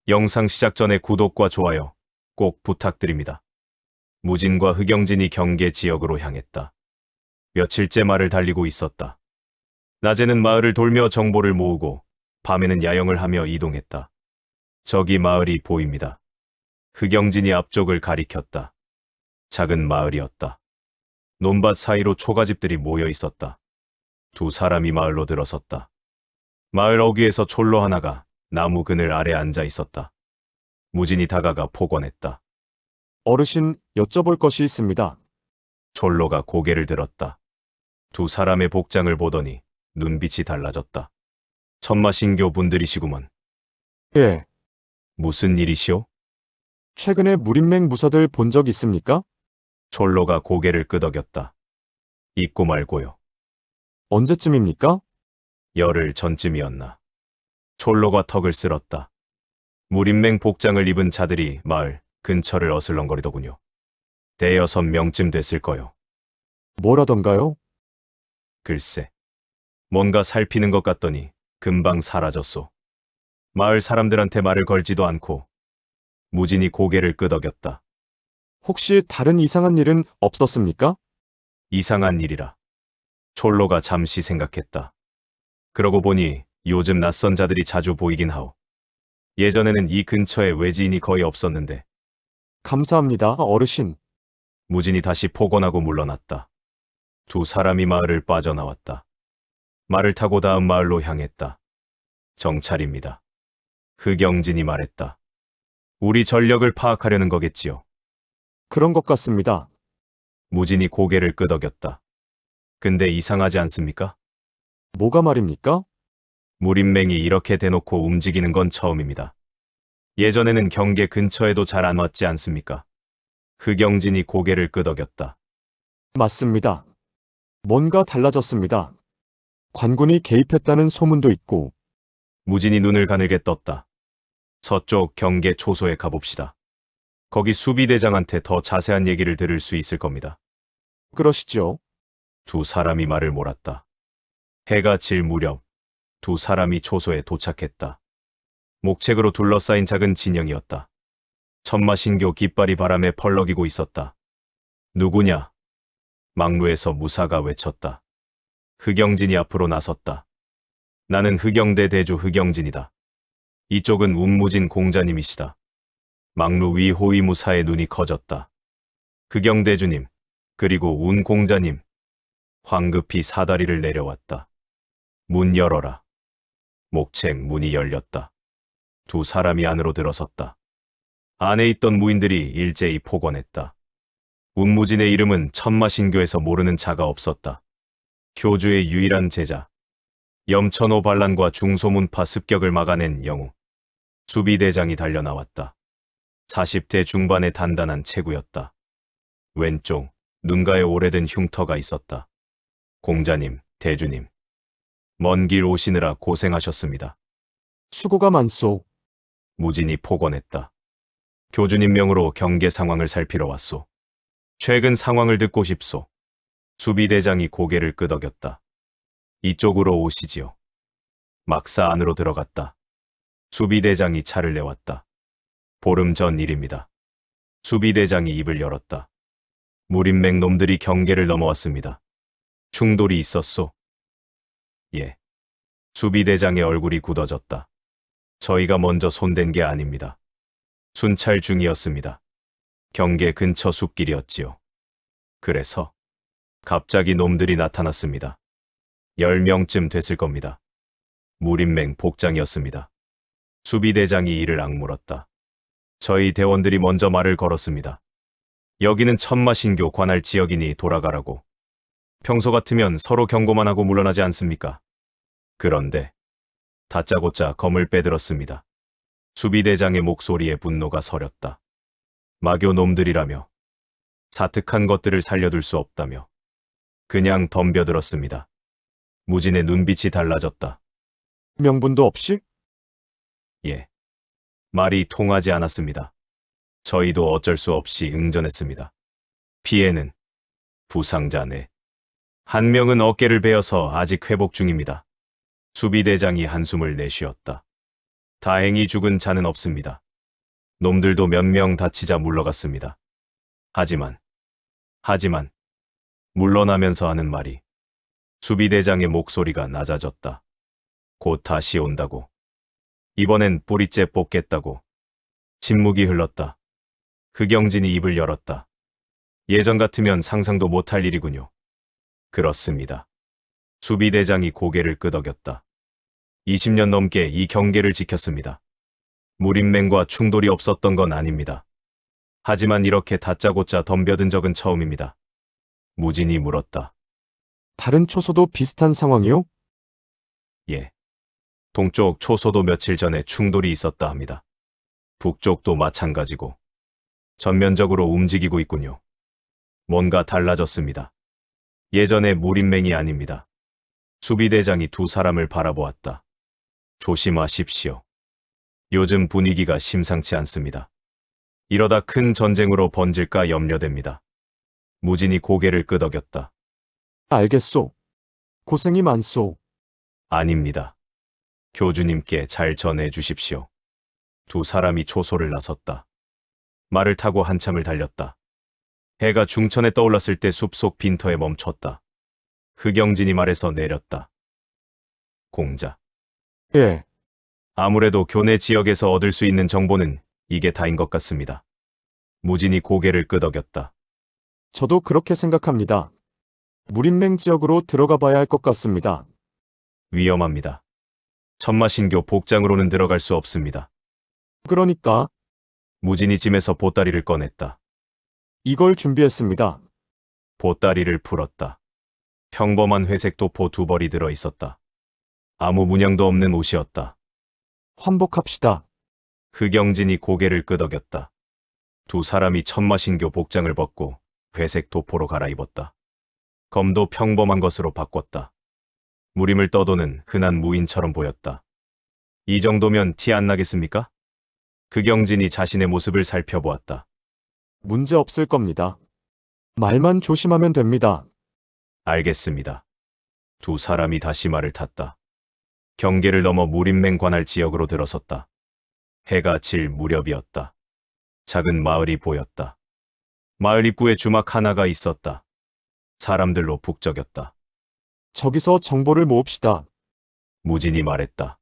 영상 시작 전에 구독과 좋아요 꼭 부탁드립니다. 무진과 흑영진이 경계 지역으로 향했다. 며칠째 말을 달리고 있었다. 낮에는 마을을 돌며 정보를 모으고 밤에는 야영을 하며 이동했다. 저기 마을이 보입니다. 흑영진이 앞쪽을 가리켰다. 작은 마을이었다. 논밭 사이로 초가집들이 모여 있었다. 두 사람이 마을로 들어섰다. 마을 어귀에서 촐로 하나가 나무 그늘 아래 앉아 있었다. 무진이 다가가 폭언했다. 어르신, 여쭤볼 것이 있습니다. 촐로가 고개를 들었다. 두 사람의 복장을 보더니 눈빛이 달라졌다. 천마신교 분들이시구먼. 예, 무슨 일이시오? 최근에 무림맹 무사들 본 적 있습니까? 촐로가 고개를 끄덕였다. 있고 말고요. 언제쯤입니까? 열흘 전쯤이었나. 촐로가 턱을 쓸었다. 무림맹 복장을 입은 자들이 마을 근처를 어슬렁거리더군요. 대여섯 명쯤 됐을 거요. 뭐라던가요? 글쎄. 뭔가 살피는 것 같더니 금방 사라졌소. 마을 사람들한테 말을 걸지도 않고. 무진이 고개를 끄덕였다. 혹시 다른 이상한 일은 없었습니까? 이상한 일이라. 촐로가 잠시 생각했다. 그러고 보니 요즘 낯선 자들이 자주 보이긴 하오. 예전에는 이 근처에 외지인이 거의 없었는데. 감사합니다, 어르신. 무진이 다시 폭언하고 물러났다. 두 사람이 마을을 빠져나왔다. 말을 타고 다음 마을로 향했다. 정찰입니다. 흑영진이 말했다. 우리 전력을 파악하려는 거겠지요. 그런 것 같습니다. 무진이 고개를 끄덕였다. 근데 이상하지 않습니까? 뭐가 말입니까? 무림맹이 이렇게 대놓고 움직이는 건 처음입니다. 예전에는 경계 근처에도 잘 안 왔지 않습니까? 흑영진이 고개를 끄덕였다. 맞습니다. 뭔가 달라졌습니다. 관군이 개입했다는 소문도 있고, 무진이 눈을 가늘게 떴다. 서쪽 경계 초소에 가봅시다. 거기 수비대장한테 더 자세한 얘기를 들을 수 있을 겁니다. 그러시죠? 두 사람이 말을 몰았다. 해가 질 무렵 두 사람이 초소에 도착했다. 목책으로 둘러싸인 작은 진영이었다. 천마신교 깃발이 바람에 펄럭이고 있었다. 누구냐? 막루에서 무사가 외쳤다. 흑영진이 앞으로 나섰다. 나는 흑영대 대주 흑영진이다. 이쪽은 운무진 공자님이시다. 막루 위 호위무사의 눈이 커졌다. 흑영대주님, 그리고 운 공자님. 황급히 사다리를 내려왔다. 문 열어라. 목책 문이 열렸다. 두 사람이 안으로 들어섰다. 안에 있던 무인들이 일제히 폭언했다. 운무진의 이름은 천마신교에서 모르는 자가 없었다. 교주의 유일한 제자. 염천호 반란과 중소문파 습격을 막아낸 영웅. 수비대장이 달려나왔다. 40대 중반의 단단한 체구였다. 왼쪽 눈가에 오래된 흉터가 있었다. 공자님, 대주님. 먼 길 오시느라 고생하셨습니다. 수고가 많소. 무진이 폭언했다. 교주님 명으로 경계 상황을 살피러 왔소. 최근 상황을 듣고 싶소. 수비대장이 고개를 끄덕였다. 이쪽으로 오시지요. 막사 안으로 들어갔다. 수비대장이 차를 내왔다. 보름 전 일입니다. 수비대장이 입을 열었다. 무림맹 놈들이 경계를 넘어왔습니다. 충돌이 있었소. 예. 수비대장의 얼굴이 굳어졌다. 저희가 먼저 손댄 게 아닙니다. 순찰 중이었습니다. 경계 근처 숲길이었지요. 그래서 갑자기 놈들이 나타났습니다. 10명쯤 됐을 겁니다. 무림맹 복장이었습니다. 수비대장이 이를 악물었다. 저희 대원들이 먼저 말을 걸었습니다. 여기는 천마신교 관할 지역이니 돌아가라고. 평소 같으면 서로 경고만 하고 물러나지 않습니까? 그런데 다짜고짜 검을 빼들었습니다. 수비대장의 목소리에 분노가 서렸다. 마교 놈들이라며. 사특한 것들을 살려둘 수 없다며. 그냥 덤벼들었습니다. 무진의 눈빛이 달라졌다. 명분도 없이? 예. 말이 통하지 않았습니다. 저희도 어쩔 수 없이 응전했습니다. 피해는 부상자 내. 한 명은 어깨를 베어서 아직 회복 중입니다. 수비대장이 한숨을 내쉬었다. 다행히 죽은 자는 없습니다. 놈들도 몇 명 다치자 물러갔습니다. 하지만 물러나면서 하는 말이 수비대장의 목소리가 낮아졌다. 곧 다시 온다고. 이번엔 뿌리째 뽑겠다고. 침묵이 흘렀다. 흑영진이 입을 열었다. 예전 같으면 상상도 못할 일이군요. 그렇습니다. 수비대장이 고개를 끄덕였다. 20년 넘게 이 경계를 지켰습니다. 무림맹과 충돌이 없었던 건 아닙니다. 하지만 이렇게 다짜고짜 덤벼든 적은 처음입니다. 무진이 물었다. 다른 초소도 비슷한 상황이요? 예. 동쪽 초소도 며칠 전에 충돌이 있었다 합니다. 북쪽도 마찬가지고. 전면적으로 움직이고 있군요. 뭔가 달라졌습니다. 예전의 무림맹이 아닙니다. 수비대장이 두 사람을 바라보았다. 조심하십시오. 요즘 분위기가 심상치 않습니다. 이러다 큰 전쟁으로 번질까 염려됩니다. 무진이 고개를 끄덕였다. 알겠소. 고생이 많소. 아닙니다. 교주님께 잘 전해 주십시오. 두 사람이 초소를 나섰다. 말을 타고 한참을 달렸다. 해가 중천에 떠올랐을 때 숲속 빈터에 멈췄다. 흑영진이 말에서 내렸다. 공자. 예, 아무래도 교내 지역에서 얻을 수 있는 정보는 이게 다인 것 같습니다. 무진이 고개를 끄덕였다. 저도 그렇게 생각합니다. 무림맹 지역으로 들어가 봐야 할 것 같습니다. 위험합니다. 천마신교 복장으로는 들어갈 수 없습니다. 그러니까 무진이 짐에서 보따리를 꺼냈다. 이걸 준비했습니다. 보따리를 풀었다. 평범한 회색 도포 두 벌이 들어 있었다. 아무 문양도 없는 옷이었다. 환복합시다. 흑영진이 고개를 끄덕였다. 두 사람이 천마신교 복장을 벗고 회색 도포로 갈아입었다. 검도 평범한 것으로 바꿨다. 무림을 떠도는 흔한 무인처럼 보였다. 이 정도면 티 안 나겠습니까? 흑영진이 자신의 모습을 살펴보았다. 문제 없을 겁니다. 말만 조심하면 됩니다. 알겠습니다. 두 사람이 다시 말을 탔다. 경계를 넘어 무림맹 관할 지역으로 들어섰다. 해가 질 무렵이었다. 작은 마을이 보였다. 마을 입구에 주막 하나가 있었다. 사람들로 북적였다. 저기서 정보를 모읍시다. 무진이 말했다.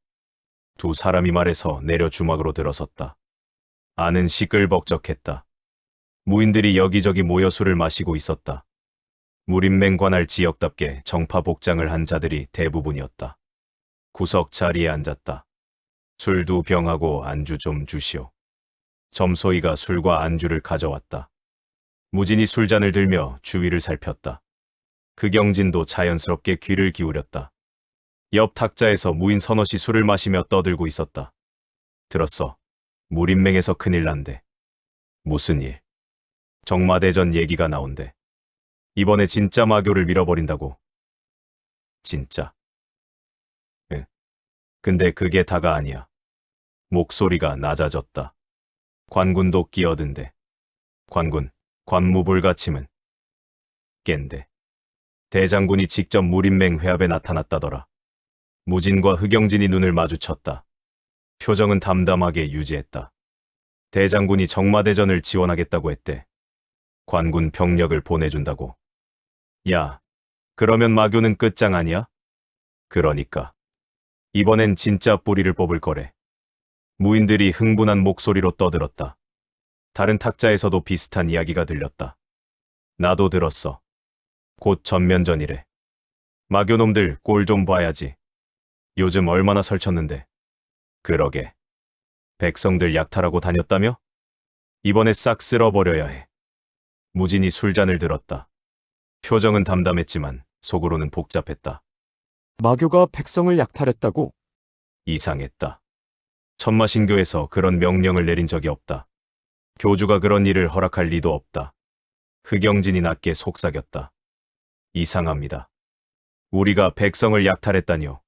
두 사람이 말해서 내려 주막으로 들어섰다. 안은 시끌벅적했다. 무인들이 여기저기 모여 술을 마시고 있었다. 무림맹 관할 지역답게 정파 복장을 한 자들이 대부분이었다. 구석 자리에 앉았다. 술 두 병하고 안주 좀 주시오. 점소이가 술과 안주를 가져왔다. 무진이 술잔을 들며 주위를 살폈다. 흑영진도 자연스럽게 귀를 기울였다. 옆 탁자에서 무인 서너시 술을 마시며 떠들고 있었다. 들었어. 무림맹에서 큰일 난대. 무슨 일? 정마대전 얘기가 나온대. 이번에 진짜 마교를 밀어버린다고. 진짜. 응. 근데 그게 다가 아니야. 목소리가 낮아졌다. 관군도 끼어든대. 관군, 관무불가침은 깬대. 대장군이 직접 무림맹 회합에 나타났다더라. 무진과 흑영진이 눈을 마주쳤다. 표정은 담담하게 유지했다. 대장군이 정마대전을 지원하겠다고 했대. 관군 병력을 보내준다고. 야, 그러면 마교는 끝장 아니야? 그러니까. 이번엔 진짜 뿌리를 뽑을 거래. 무인들이 흥분한 목소리로 떠들었다. 다른 탁자에서도 비슷한 이야기가 들렸다. 나도 들었어. 곧 전면전이래. 마교놈들 꼴 좀 봐야지. 요즘 얼마나 설쳤는데. 그러게. 백성들 약탈하고 다녔다며? 이번에 싹 쓸어버려야 해. 무진이 술잔을 들었다. 표정은 담담했지만 속으로는 복잡했다. 마교가 백성을 약탈했다고? 이상했다. 천마신교에서 그런 명령을 내린 적이 없다. 교주가 그런 일을 허락할 리도 없다. 흑영진이 낮게 속삭였다. 이상합니다. 우리가 백성을 약탈했다니요.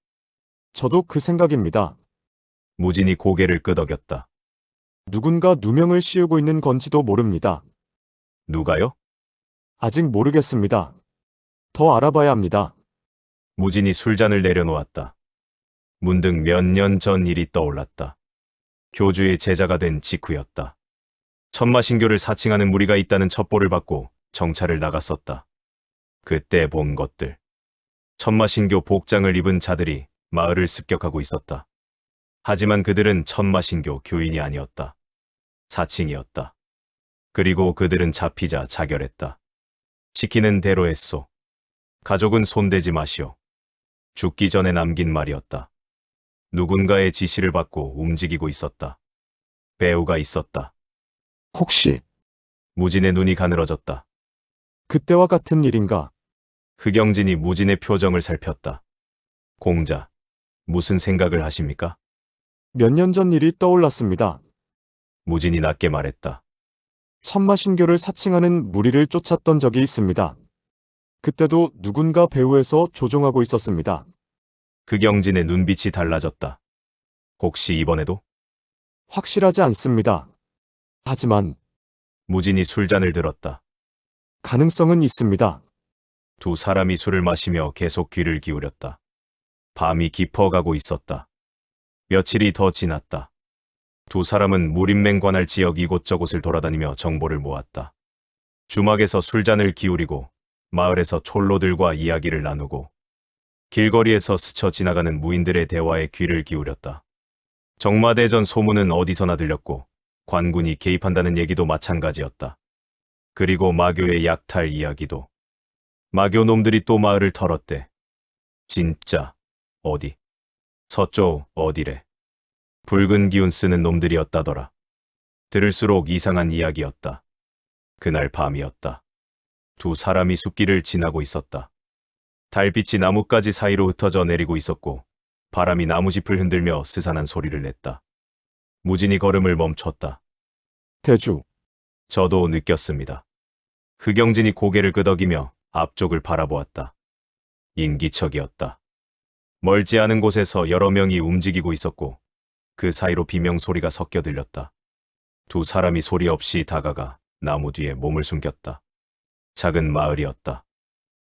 저도 그 생각입니다. 무진이 고개를 끄덕였다. 누군가 누명을 씌우고 있는 건지도 모릅니다. 누가요? 아직 모르겠습니다. 더 알아봐야 합니다. 무진이 술잔을 내려놓았다. 문득 몇 년 전 일이 떠올랐다. 교주의 제자가 된 직후였다. 천마신교를 사칭하는 무리가 있다는 첩보를 받고 정찰을 나갔었다. 그때 본 것들. 천마신교 복장을 입은 자들이 마을을 습격하고 있었다. 하지만 그들은 천마신교 교인이 아니었다. 사칭이었다. 그리고 그들은 잡히자 자결했다. 시키는 대로 했소. 가족은 손대지 마시오. 죽기 전에 남긴 말이었다. 누군가의 지시를 받고 움직이고 있었다. 배우가 있었다. 혹시 무진의 눈이 가늘어졌다. 그때와 같은 일인가? 흑영진이 무진의 표정을 살폈다. 공자, 무슨 생각을 하십니까? 몇 년 전 일이 떠올랐습니다. 무진이 낮게 말했다. 천마신교를 사칭하는 무리를 쫓았던 적이 있습니다. 그때도 누군가 배후에서 조종하고 있었습니다. 흑영진의 눈빛이 달라졌다. 혹시 이번에도? 확실하지 않습니다. 하지만 무진이 술잔을 들었다. 가능성은 있습니다. 두 사람이 술을 마시며 계속 귀를 기울였다. 밤이 깊어가고 있었다. 며칠이 더 지났다. 두 사람은 무림맹 관할 지역 이곳저곳을 돌아다니며 정보를 모았다. 주막에서 술잔을 기울이고 마을에서 촐로들과 이야기를 나누고 길거리에서 스쳐 지나가는 무인들의 대화에 귀를 기울였다. 정마대전 소문은 어디서나 들렸고 관군이 개입한다는 얘기도 마찬가지였다. 그리고 마교의 약탈 이야기도. 마교 놈들이 또 마을을 털었대. 진짜 어디? 서쪽 어디래. 붉은 기운 쓰는 놈들이었다더라. 들을수록 이상한 이야기였다. 그날 밤이었다. 두 사람이 숲길을 지나고 있었다. 달빛이 나뭇가지 사이로 흩어져 내리고 있었고 바람이 나무짚을 흔들며 스산한 소리를 냈다. 무진이 걸음을 멈췄다. 대주, 저도 느꼈습니다. 흑영진이 고개를 끄덕이며 앞쪽을 바라보았다. 인기척이었다. 멀지 않은 곳에서 여러 명이 움직이고 있었고 그 사이로 비명소리가 섞여 들렸다. 두 사람이 소리 없이 다가가 나무 뒤에 몸을 숨겼다. 작은 마을이었다.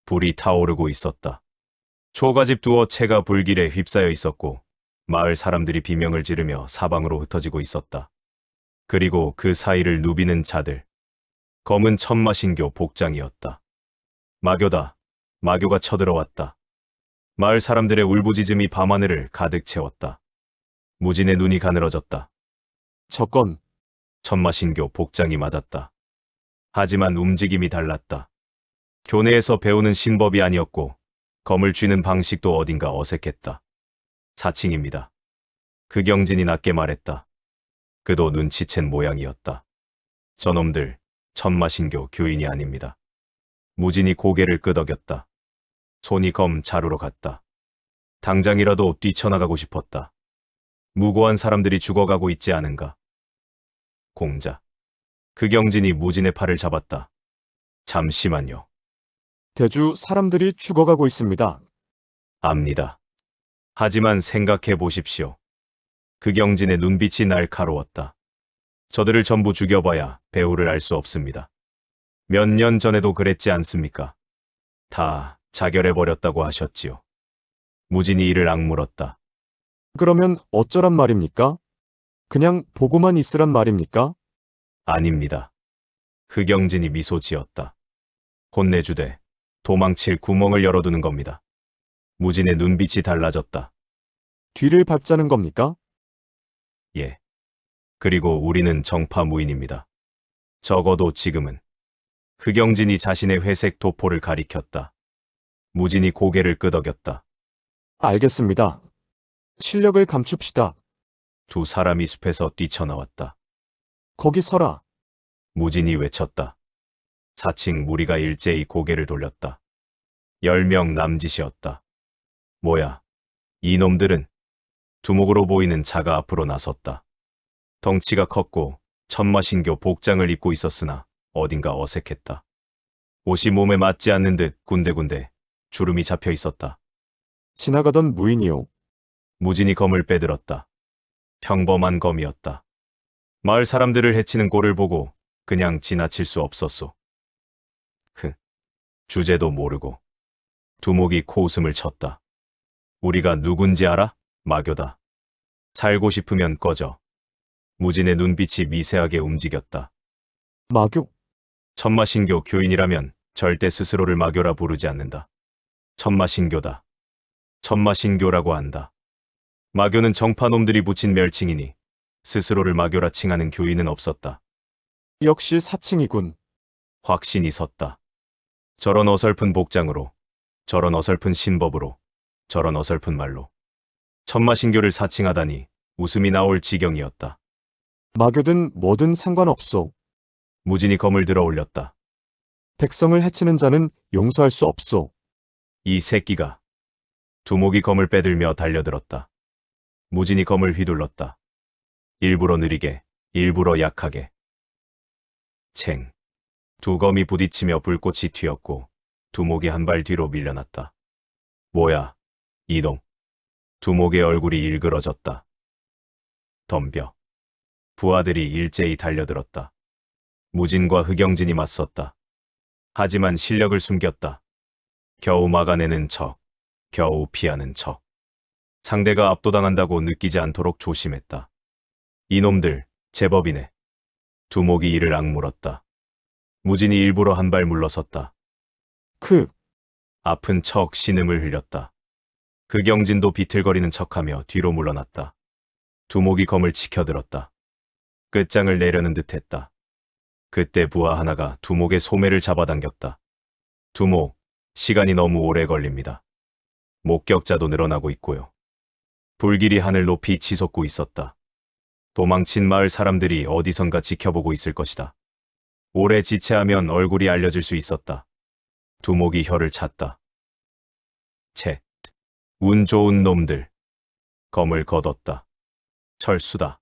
불이 타오르고 있었다. 초가집 두어 채가 불길에 휩싸여 있었고 마을 사람들이 비명을 지르며 사방으로 흩어지고 있었다. 그리고 그 사이를 누비는 자들. 검은 천마신교 복장이었다. 마교다. 마교가 쳐들어왔다. 마을 사람들의 울부짖음이 밤하늘을 가득 채웠다. 무진의 눈이 가늘어졌다. 저건 천마신교 복장이 맞았다. 하지만 움직임이 달랐다. 교내에서 배우는 신법이 아니었고 검을 쥐는 방식도 어딘가 어색했다. 사칭입니다. 흑영진이 낮게 말했다. 그도 눈치챈 모양이었다. 저놈들 천마신교 교인이 아닙니다. 무진이 고개를 끄덕였다. 손이 검 자루로 갔다. 당장이라도 뛰쳐나가고 싶었다. 무고한 사람들이 죽어가고 있지 않은가. 공자. 흑영진이 무진의 팔을 잡았다. 잠시만요. 대주 사람들이 죽어가고 있습니다. 압니다. 하지만 생각해 보십시오. 흑영진의 눈빛이 날카로웠다. 저들을 전부 죽여봐야 배후를 알 수 없습니다. 몇 년 전에도 그랬지 않습니까? 다 자결해버렸다고 하셨지요. 무진이 이를 악물었다. 그러면 어쩌란 말입니까? 그냥 보고만 있으란 말입니까? 아닙니다. 흑영진이 미소 지었다. 혼내주되 도망칠 구멍을 열어두는 겁니다. 무진의 눈빛이 달라졌다. 뒤를 밟자는 겁니까? 예. 그리고 우리는 정파무인입니다. 적어도 지금은. 흑영진이 자신의 회색 도포를 가리켰다. 무진이 고개를 끄덕였다. 알겠습니다. 실력을 감춥시다. 두 사람이 숲에서 뛰쳐나왔다. 거기 서라. 무진이 외쳤다. 사칭 무리가 일제히 고개를 돌렸다. 10명 남짓이었다. 뭐야, 이놈들은? 두목으로 보이는 자가 앞으로 나섰다. 덩치가 컸고 천마신교 복장을 입고 있었으나 어딘가 어색했다. 옷이 몸에 맞지 않는 듯 군데군데 주름이 잡혀 있었다. 지나가던 무인이요. 무진이 검을 빼들었다. 평범한 검이었다. 마을 사람들을 해치는 꼴을 보고 그냥 지나칠 수 없었소. 주제도 모르고. 두목이 코웃음을 쳤다. 우리가 누군지 알아? 마교다. 살고 싶으면 꺼져. 무진의 눈빛이 미세하게 움직였다. 마교? 천마신교 교인이라면 절대 스스로를 마교라 부르지 않는다. 천마신교다. 천마신교라고 한다. 마교는 정파놈들이 붙인 멸칭이니 스스로를 마교라 칭하는 교인은 없었다. 역시 사칭이군. 확신이 섰다. 저런 어설픈 복장으로, 저런 어설픈 신법으로, 저런 어설픈 말로 천마신교를 사칭하다니 웃음이 나올 지경이었다. 마교든 뭐든 상관없소. 무진이 검을 들어 올렸다. 백성을 해치는 자는 용서할 수 없소. 이 새끼가. 두목이 검을 빼들며 달려들었다. 무진이 검을 휘둘렀다. 일부러 느리게, 일부러 약하게. 챙. 두 검이 부딪히며 불꽃이 튀었고 두목이 한 발 뒤로 밀려났다. 뭐야, 이놈. 두목의 얼굴이 일그러졌다. 덤벼. 부하들이 일제히 달려들었다. 무진과 흑영진이 맞섰다. 하지만 실력을 숨겼다. 겨우 막아내는 척, 겨우 피하는 척. 상대가 압도당한다고 느끼지 않도록 조심했다. 이놈들, 제법이네. 두목이 이를 악물었다. 무진이 일부러 한 발 물러섰다. 아픈 척 신음을 흘렸다. 흑영진도 비틀거리는 척하며 뒤로 물러났다. 두목이 검을 치켜들었다. 끝장을 내려는 듯했다. 그때 부하 하나가 두목의 소매를 잡아당겼다. 두목, 시간이 너무 오래 걸립니다. 목격자도 늘어나고 있고요. 불길이 하늘 높이 치솟고 있었다. 도망친 마을 사람들이 어디선가 지켜보고 있을 것이다. 오래 지체하면 얼굴이 알려질 수 있었다. 두목이 혀를 찼다. 채, 운 좋은 놈들. 검을 걷었다. 철수다.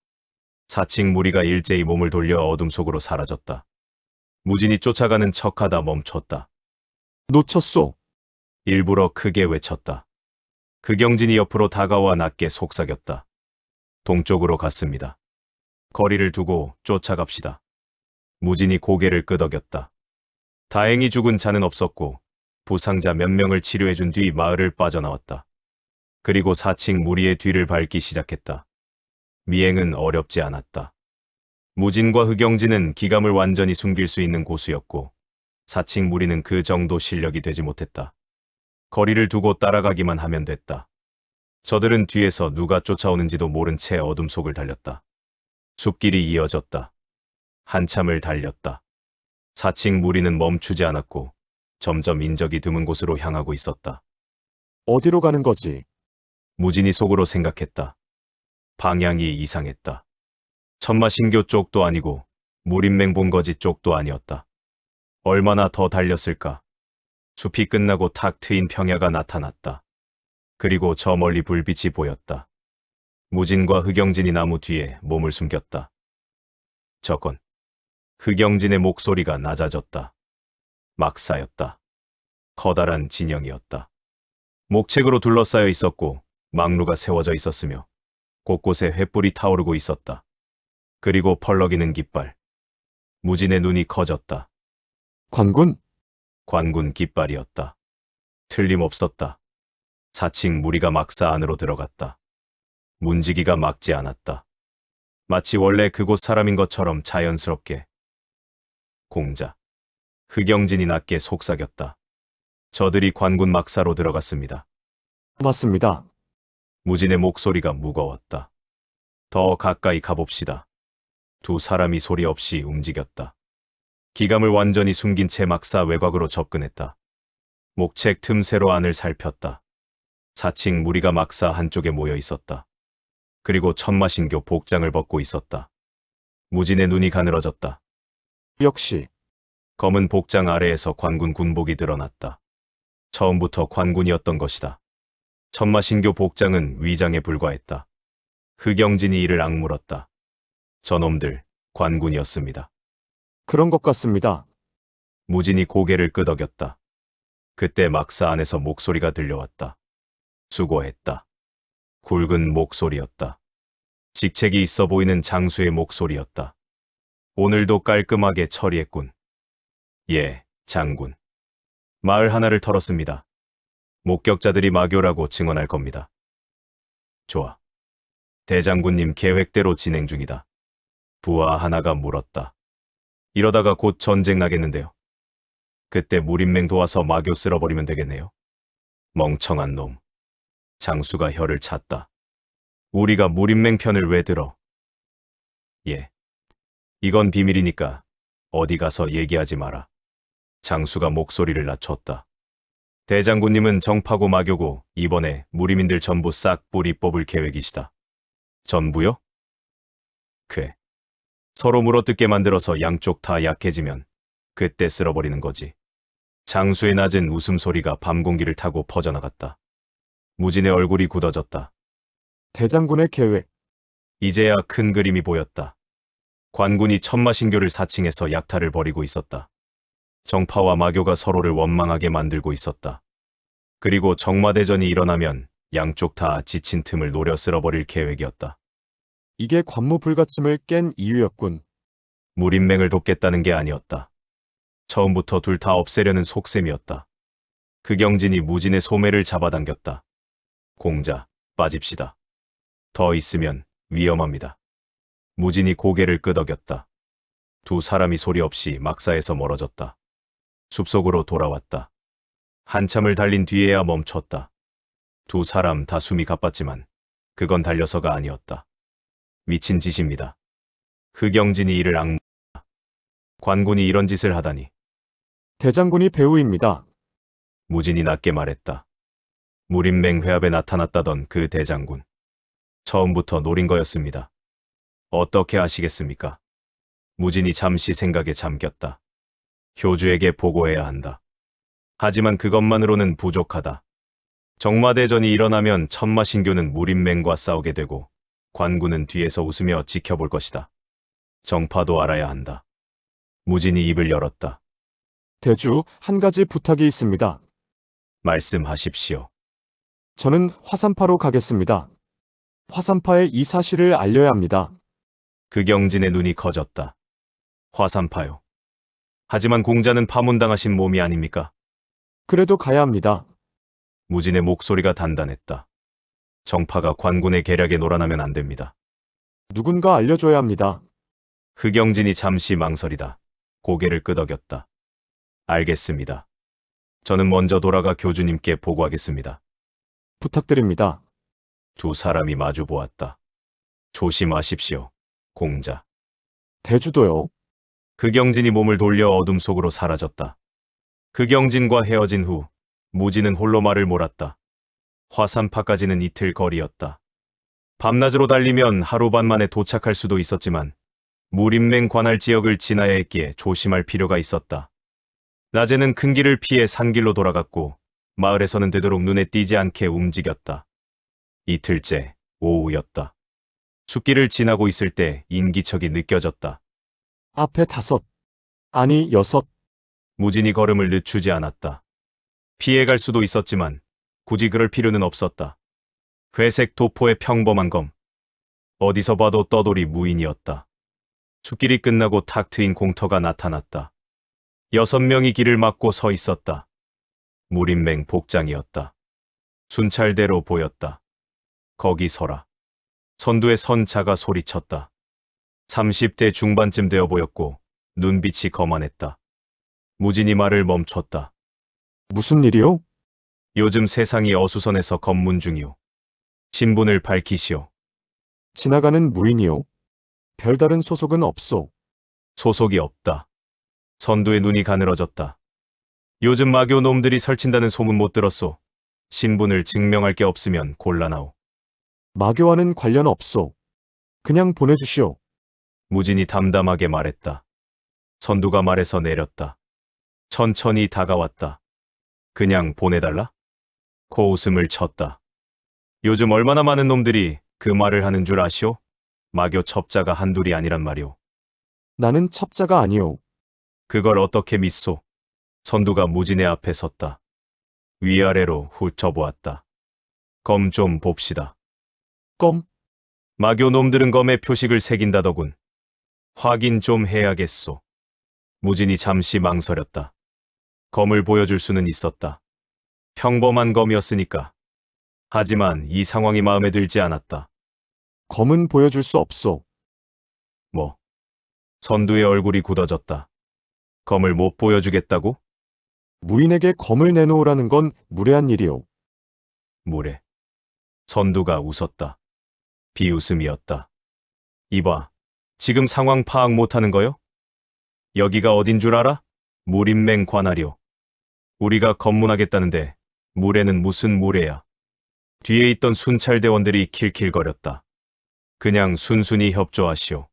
사칭 무리가 일제히 몸을 돌려 어둠 속으로 사라졌다. 무진이 쫓아가는 척하다 멈췄다. 놓쳤소. 일부러 크게 외쳤다. 흑영진이 옆으로 다가와 낮게 속삭였다. 동쪽으로 갔습니다. 거리를 두고 쫓아갑시다. 무진이 고개를 끄덕였다. 다행히 죽은 자는 없었고 부상자 몇 명을 치료해준 뒤 마을을 빠져나왔다. 그리고 사칭 무리의 뒤를 밟기 시작했다. 미행은 어렵지 않았다. 무진과 흑영진은 기감을 완전히 숨길 수 있는 고수였고 사칭 무리는 그 정도 실력이 되지 못했다. 거리를 두고 따라가기만 하면 됐다. 저들은 뒤에서 누가 쫓아오는지도 모른 채 어둠 속을 달렸다. 숲길이 이어졌다. 한참을 달렸다. 사칭 무리는 멈추지 않았고 점점 인적이 드문 곳으로 향하고 있었다. 어디로 가는 거지? 무진이 속으로 생각했다. 방향이 이상했다. 천마신교 쪽도 아니고 무림맹본거지 쪽도 아니었다. 얼마나 더 달렸을까? 숲이 끝나고 탁 트인 평야가 나타났다. 그리고 저 멀리 불빛이 보였다. 무진과 흑영진이 나무 뒤에 몸을 숨겼다. 저건 흑영진의 목소리가 낮아졌다. 막사였다. 커다란 진영이었다. 목책으로 둘러싸여 있었고 망루가 세워져 있었으며 곳곳에 횃불이 타오르고 있었다. 그리고 펄럭이는 깃발. 무진의 눈이 커졌다. 관군? 관군 깃발이었다. 틀림없었다. 사칭 무리가 막사 안으로 들어갔다. 문지기가 막지 않았다. 마치 원래 그곳 사람인 것처럼 자연스럽게. 공자. 흑영진이 낮게 속삭였다. 저들이 관군 막사로 들어갔습니다. 맞습니다. 무진의 목소리가 무거웠다. 더 가까이 가봅시다. 두 사람이 소리 없이 움직였다. 기감을 완전히 숨긴 채 막사 외곽으로 접근했다. 목책 틈새로 안을 살폈다. 사칭 무리가 막사 한쪽에 모여 있었다. 그리고 천마신교 복장을 벗고 있었다. 무진의 눈이 가늘어졌다. 역시 검은 복장 아래에서 관군 군복이 드러났다. 처음부터 관군이었던 것이다. 천마신교 복장은 위장에 불과했다. 흑영진이 이를 악물었다. 저놈들 관군이었습니다. 그런 것 같습니다. 무진이 고개를 끄덕였다. 그때 막사 안에서 목소리가 들려왔다. 수고했다. 굵은 목소리였다. 직책이 있어 보이는 장수의 목소리였다. 오늘도 깔끔하게 처리했군. 예, 장군. 마을 하나를 털었습니다. 목격자들이 마교라고 증언할 겁니다. 좋아. 대장군님 계획대로 진행 중이다. 부하 하나가 물었다. 이러다가 곧 전쟁 나겠는데요. 그때 무림맹 도와서 마교 쓸어버리면 되겠네요. 멍청한 놈. 장수가 혀를 찼다. 우리가 무림맹 편을 왜 들어? 예. 이건 비밀이니까 어디 가서 얘기하지 마라. 장수가 목소리를 낮췄다. 대장군님은 정파고 마교고 이번에 무림인들 전부 싹 뿌리 뽑을 계획이시다. 전부요? 그래. 서로 물어뜯게 만들어서 양쪽 다 약해지면 그때 쓸어버리는 거지. 장수의 낮은 웃음소리가 밤 공기를 타고 퍼져나갔다. 무진의 얼굴이 굳어졌다. 대장군의 계획. 이제야 큰 그림이 보였다. 관군이 천마신교를 사칭해서 약탈을 벌이고 있었다. 정파와 마교가 서로를 원망하게 만들고 있었다. 그리고 정마대전이 일어나면 양쪽 다 지친 틈을 노려 쓸어버릴 계획이었다. 이게 관무 불가침을 깬 이유였군. 무림맹을 돕겠다는 게 아니었다. 처음부터 둘 다 없애려는 속셈이었다. 극영진이 무진의 소매를 잡아당겼다. 공자, 빠집시다. 더 있으면 위험합니다. 무진이 고개를 끄덕였다. 두 사람이 소리 없이 막사에서 멀어졌다. 숲속으로 돌아왔다. 한참을 달린 뒤에야 멈췄다. 두 사람 다 숨이 가빴지만 그건 달려서가 아니었다. 미친 짓입니다. 흑영진이 이를 악물었다. 관군이 이런 짓을 하다니. 대장군이 배우입니다. 무진이 낮게 말했다. 무림맹 회합에 나타났다던 그 대장군. 처음부터 노린 거였습니다. 어떻게 아시겠습니까? 무진이 잠시 생각에 잠겼다. 효주에게 보고해야 한다. 하지만 그것만으로는 부족하다. 정마대전이 일어나면 천마신교는 무림맹과 싸우게 되고 관군은 뒤에서 웃으며 지켜볼 것이다. 정파도 알아야 한다. 무진이 입을 열었다. 대주, 한 가지 부탁이 있습니다. 말씀하십시오. 저는 화산파로 가겠습니다. 화산파에 이 사실을 알려야 합니다. 극영진의 눈이 커졌다. 화산파요. 하지만 공자는 파문당하신 몸이 아닙니까? 그래도 가야 합니다. 무진의 목소리가 단단했다. 정파가 관군의 계략에 놀아나면 안 됩니다. 누군가 알려줘야 합니다. 흑영진이 잠시 망설이다. 고개를 끄덕였다. 알겠습니다. 저는 먼저 돌아가 교주님께 보고하겠습니다. 부탁드립니다. 두 사람이 마주 보았다. 조심하십시오, 공자. 대주도요. 흑영진이 몸을 돌려 어둠 속으로 사라졌다. 흑영진과 헤어진 후 무진은 홀로 말을 몰았다. 화산파까지는 이틀 거리였다. 밤낮으로 달리면 하루반 만에 도착할 수도 있었지만 무림맹 관할 지역을 지나야 했기에 조심할 필요가 있었다. 낮에는 큰 길을 피해 산길로 돌아갔고 마을에서는 되도록 눈에 띄지 않게 움직였다. 이틀째 오후였다. 숲길을 지나고 있을 때 인기척이 느껴졌다. 앞에 5, 아니 6. 무진이 걸음을 늦추지 않았다. 피해갈 수도 있었지만 굳이 그럴 필요는 없었다. 회색 도포의 평범한 검. 어디서 봐도 떠돌이 무인이었다. 숲길이 끝나고 탁 트인 공터가 나타났다. 6명이 길을 막고 서 있었다. 무림맹 복장이었다. 순찰대로 보였다. 거기 서라. 선두에 선 자가 소리쳤다. 30대 중반쯤 되어 보였고 눈빛이 거만했다. 무진이 말을 멈췄다. 무슨 일이요? 요즘 세상이 어수선해서 검문 중이오. 신분을 밝히시오. 지나가는 무인이요. 별다른 소속은 없소. 소속이 없다. 선두의 눈이 가늘어졌다. 요즘 마교 놈들이 설친다는 소문 못 들었소. 신분을 증명할 게 없으면 곤란하오. 마교와는 관련 없소. 그냥 보내주시오. 무진이 담담하게 말했다. 선두가 말에서 내렸다. 천천히 다가왔다. 그냥 보내달라? 코웃음을 쳤다. 요즘 얼마나 많은 놈들이 그 말을 하는 줄 아시오? 마교 첩자가 한둘이 아니란 말이오. 나는 첩자가 아니오. 그걸 어떻게 믿소? 선두가 무진의 앞에 섰다. 위아래로 훑어보았다. 검 좀 봅시다. 껌? 마교 놈들은 검에 표식을 새긴다더군. 확인 좀 해야겠소. 무진이 잠시 망설였다. 검을 보여줄 수는 있었다. 평범한 검이었으니까. 하지만 이 상황이 마음에 들지 않았다. 검은 보여줄 수 없소. 뭐, 선두의 얼굴이 굳어졌다. 검을 못 보여주겠다고? 무인에게 검을 내놓으라는 건 무례한 일이오. 무례. 선두가 웃었다. 비웃음이었다. 이봐, 지금 상황 파악 못하는 거요? 여기가 어딘 줄 알아? 무림맹 관할이오. 우리가 검문하겠다는데 무례는 무슨 무례야. 뒤에 있던 순찰대원들이 킬킬거렸다. 그냥 순순히 협조하시오.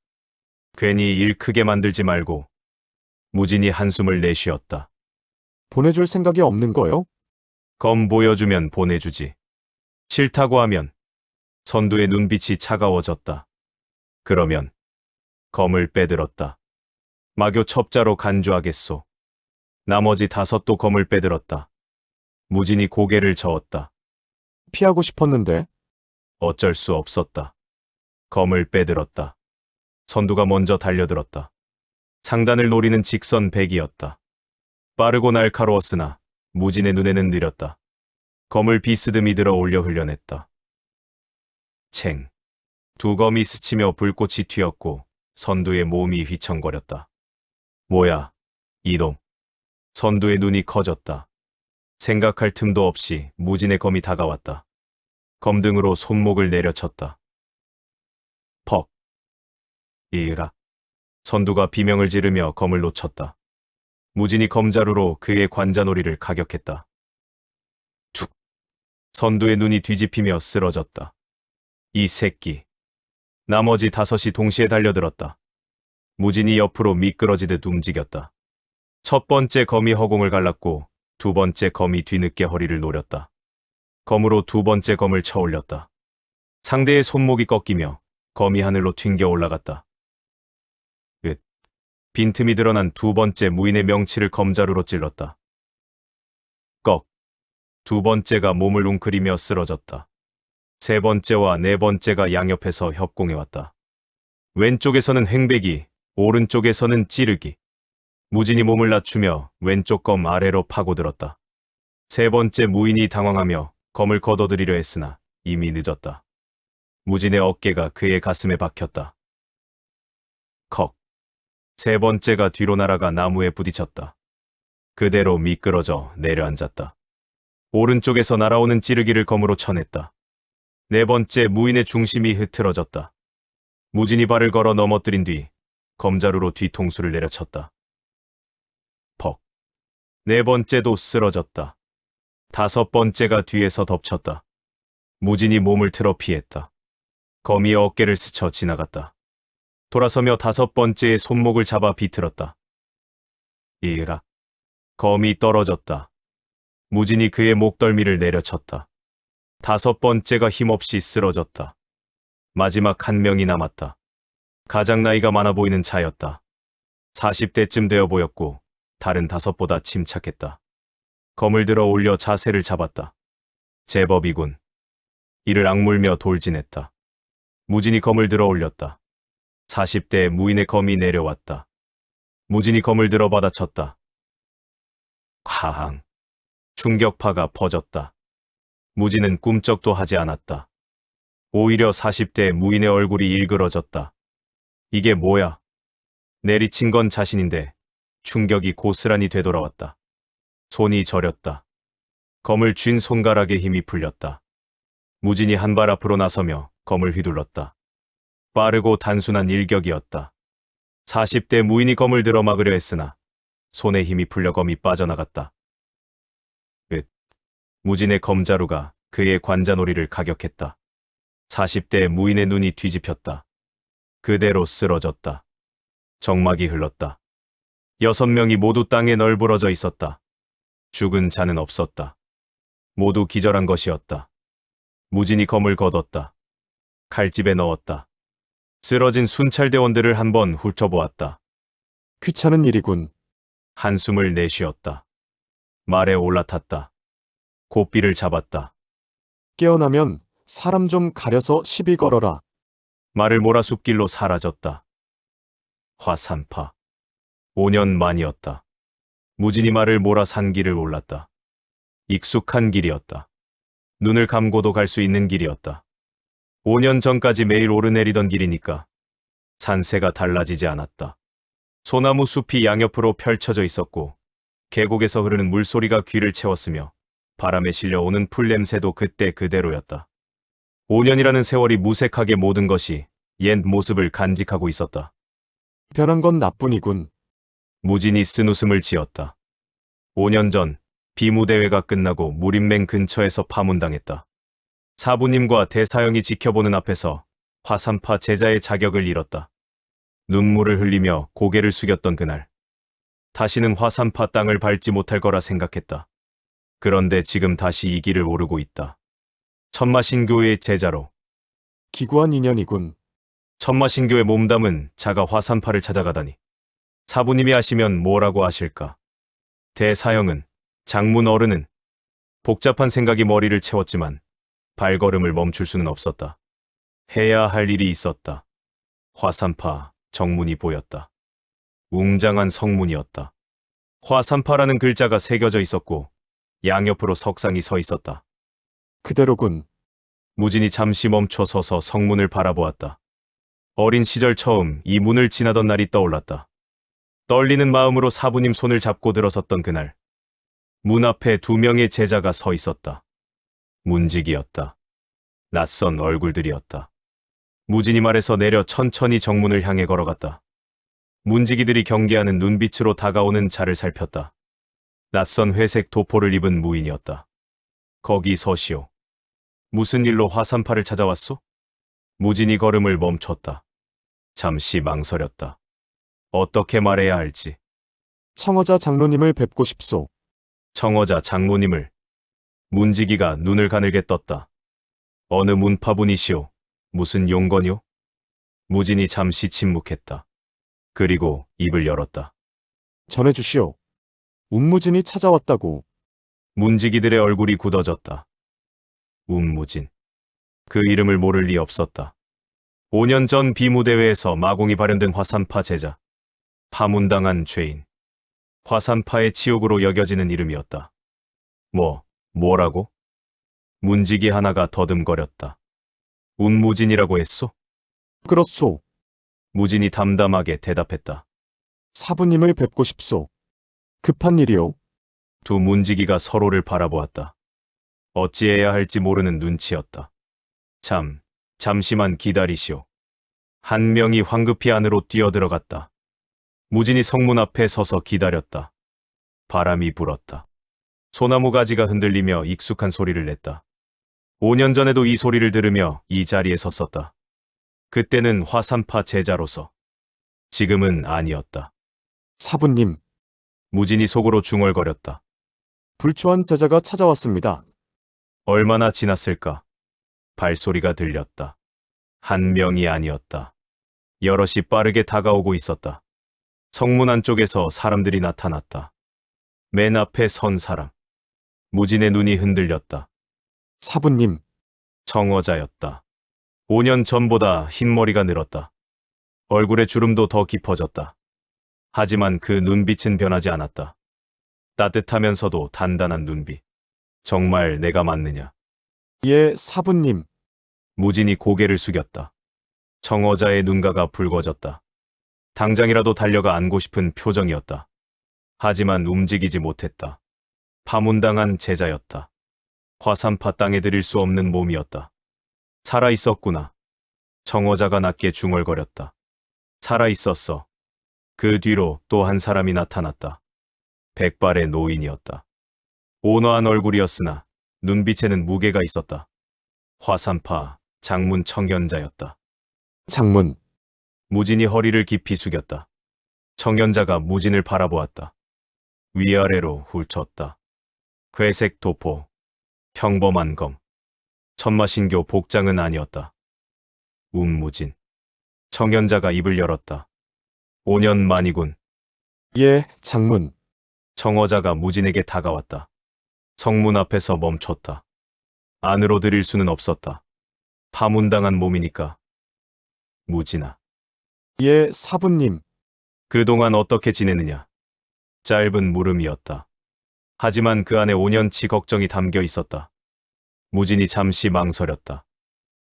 괜히 일 크게 만들지 말고. 무진이 한숨을 내쉬었다. 보내줄 생각이 없는 거요? 검 보여주면 보내주지. 싫다고 하면. 선두의 눈빛이 차가워졌다. 그러면 검을 빼들었다. 마교 첩자로 간주하겠소. 나머지 5도 검을 빼들었다. 무진이 고개를 저었다. 피하고 싶었는데. 어쩔 수 없었다. 검을 빼들었다. 선두가 먼저 달려들었다. 상단을 노리는 직선 백이었다. 빠르고 날카로웠으나 무진의 눈에는 느렸다. 검을 비스듬히 들어 올려 흘려냈다. 챙. 두 검이 스치며 불꽃이 튀었고 선두의 몸이 휘청거렸다. 뭐야, 이놈. 선두의 눈이 커졌다. 생각할 틈도 없이 무진의 검이 다가왔다. 검등으로 손목을 내려쳤다. 퍽. 이라. 선두가 비명을 지르며 검을 놓쳤다. 무진이 검자루로 그의 관자놀이를 가격했다. 툭. 선두의 눈이 뒤집히며 쓰러졌다. 이 새끼. 나머지 5이 동시에 달려들었다. 무진이 옆으로 미끄러지듯 움직였다. 첫 번째 검이 허공을 갈랐고 두 번째 검이 뒤늦게 허리를 노렸다. 검으로 두 번째 검을 쳐올렸다. 상대의 손목이 꺾이며 검이 하늘로 튕겨 올라갔다. 빈틈이 드러난 두 번째 무인의 명치를 검자루로 찔렀다. 꺽. 두 번째가 몸을 웅크리며 쓰러졌다. 세 번째와 네 번째가 양옆에서 협공해왔다. 왼쪽에서는 횡백이, 오른쪽에서는 찌르기. 무진이 몸을 낮추며 왼쪽 검 아래로 파고들었다. 세 번째 무인이 당황하며 검을 걷어들이려 했으나 이미 늦었다. 무진의 어깨가 그의 가슴에 박혔다. 컥. 세 번째가 뒤로 날아가 나무에 부딪혔다. 그대로 미끄러져 내려앉았다. 오른쪽에서 날아오는 찌르기를 검으로 쳐냈다. 네 번째 무인의 중심이 흐트러졌다. 무진이 발을 걸어 넘어뜨린 뒤 검자루로 뒤통수를 내려쳤다. 퍽. 네 번째도 쓰러졌다. 다섯 번째가 뒤에서 덮쳤다. 무진이 몸을 틀어 피했다. 검이 어깨를 스쳐 지나갔다. 돌아서며 다섯 번째의 손목을 잡아 비틀었다. 이라. 검이 떨어졌다. 무진이 그의 목덜미를 내려쳤다. 다섯 번째가 힘없이 쓰러졌다. 마지막 한 명이 남았다. 가장 나이가 많아 보이는 자였다. 40대쯤 되어 보였고 다른 5보다 침착했다. 검을 들어 올려 자세를 잡았다. 제법이군. 이를 악물며 돌진했다. 무진이 검을 들어 올렸다. 40대 무인의 검이 내려왔다. 무진이 검을 들어 받아쳤다. 하항. 충격파가 퍼졌다. 무진은 꿈쩍도 하지 않았다. 오히려 40대 무인의 얼굴이 일그러졌다. 이게 뭐야? 내리친 건 자신인데 충격이 고스란히 되돌아왔다. 손이 저렸다. 검을 쥔 손가락에 힘이 풀렸다. 무진이 한 발 앞으로 나서며 검을 휘둘렀다. 빠르고 단순한 일격이었다. 40대 무인이 검을 들어 막으려 했으나 손에 힘이 풀려 검이 빠져나갔다. 무진의 검자루가 그의 관자놀이를 가격했다. 40대 무인의 눈이 뒤집혔다. 그대로 쓰러졌다. 정막이 흘렀다. 6명이 모두 땅에 널브러져 있었다. 죽은 자는 없었다. 모두 기절한 것이었다. 무진이 검을 걷었다. 칼집에 넣었다. 쓰러진 순찰대원들을 한번 훑어보았다. 귀찮은 일이군. 한숨을 내쉬었다. 말에 올라탔다. 고삐를 잡았다. 깨어나면 사람 좀 가려서 시비 걸어라. 말을 몰아숲길로 사라졌다. 화산파. 5년 만이었다. 무진이 말을 몰아 산 길을 올랐다. 익숙한 길이었다. 눈을 감고도 갈 수 있는 길이었다. 5년 전까지 매일 오르내리던 길이니까 산세가 달라지지 않았다. 소나무 숲이 양옆으로 펼쳐져 있었고 계곡에서 흐르는 물소리가 귀를 채웠으며 바람에 실려오는 풀냄새도 그때 그대로였다. 5년이라는 세월이 무색하게 모든 것이 옛 모습을 간직하고 있었다. 변한 건 나뿐이군. 무진이 쓴웃음을 지었다. 5년 전 비무대회가 끝나고 무림맹 근처에서 파문당했다. 사부님과 대사형이 지켜보는 앞에서 화산파 제자의 자격을 잃었다. 눈물을 흘리며 고개를 숙였던 그날. 다시는 화산파 땅을 밟지 못할 거라 생각했다. 그런데 지금 다시 이 길을 오르고 있다. 천마신교의 제자로. 기구한 인연이군. 천마신교의 몸담은 자가 화산파를 찾아가다니. 사부님이 아시면 뭐라고 하실까? 대사형은, 장문 어른은 복잡한 생각이 머리를 채웠지만 발걸음을 멈출 수는 없었다. 해야 할 일이 있었다. 화산파 정문이 보였다. 웅장한 성문이었다. 화산파라는 글자가 새겨져 있었고 양옆으로 석상이 서 있었다. 그대로군. 무진이 잠시 멈춰 서서 성문을 바라보았다. 어린 시절 처음 이 문을 지나던 날이 떠올랐다. 떨리는 마음으로 사부님 손을 잡고 들어섰던 그날. 문 앞에 2명의 제자가 서 있었다. 문직이었다. 낯선 얼굴들이었다. 무진이 말에서 내려 천천히 정문을 향해 걸어갔다. 문지기들이 경계하는 눈빛으로 다가오는 자를 살폈다. 낯선 회색 도포를 입은 무인이었다. 거기 서시오. 무슨 일로 화산파를 찾아왔소? 무진이 걸음을 멈췄다. 잠시 망설였다. 어떻게 말해야 할지. 청어자 장로님을 뵙고 싶소. 청어자 장로님을. 문지기가 눈을 가늘게 떴다. 어느 문파분이시오? 무슨 용건이오? 무진이 잠시 침묵했다. 그리고 입을 열었다. 전해주시오. 운무진이 찾아왔다고. 문지기들의 얼굴이 굳어졌다. 운무진. 그 이름을 모를 리 없었다. 5년 전 비무대회에서 마공이 발현된 화산파 제자. 파문당한 죄인. 화산파의 치욕으로 여겨지는 이름이었다. 뭐라고? 문지기 하나가 더듬거렸다. 운무진이라고 했소? 그렇소. 무진이 담담하게 대답했다. 사부님을 뵙고 싶소. 급한 일이오. 두 문지기가 서로를 바라보았다. 어찌해야 할지 모르는 눈치였다. 잠시만 기다리시오. 한 명이 황급히 안으로 뛰어들어갔다. 무진이 성문 앞에 서서 기다렸다. 바람이 불었다. 소나무 가지가 흔들리며 익숙한 소리를 냈다. 5년 전에도 이 소리를 들으며 이 자리에 섰었다. 그때는 화산파 제자로서. 지금은 아니었다. 사부님, 무진이 속으로 중얼거렸다. 불초한 제자가 찾아왔습니다. 얼마나 지났을까? 발소리가 들렸다. 한 명이 아니었다. 여럿이 빠르게 다가오고 있었다. 성문 안쪽에서 사람들이 나타났다. 맨 앞에 선 사람. 무진의 눈이 흔들렸다. 사부님, 청어자였다. 5년 전보다 흰머리가 늘었다. 얼굴의 주름도 더 깊어졌다. 하지만 그 눈빛은 변하지 않았다. 따뜻하면서도 단단한 눈빛. 정말 내가 맞느냐? 예, 사부님. 무진이 고개를 숙였다. 청어자의 눈가가 붉어졌다. 당장이라도 달려가 안고 싶은 표정이었다. 하지만 움직이지 못했다. 파문당한 제자였다. 화산파 땅에 들일 수 없는 몸이었다. 살아있었구나. 청어자가 낮게 중얼거렸다. 살아있었어. 그 뒤로 또 한 사람이 나타났다. 백발의 노인이었다. 온화한 얼굴이었으나 눈빛에는 무게가 있었다. 화산파 장문 청년자였다. 장문, 무진이 허리를 깊이 숙였다. 청년자가 무진을 바라보았다. 위아래로 훑었다. 회색 도포, 평범한 검. 천마신교 복장은 아니었다. 운무진. 청년자가 입을 열었다. 5년 만이군. 예, 장문. 청어자가 무진에게 다가왔다. 성문 앞에서 멈췄다. 안으로 들일 수는 없었다. 파문당한 몸이니까. 무진아. 예, 사부님. 그동안 어떻게 지내느냐? 짧은 물음이었다. 하지만 그 안에 5년치 걱정이 담겨 있었다. 무진이 잠시 망설였다.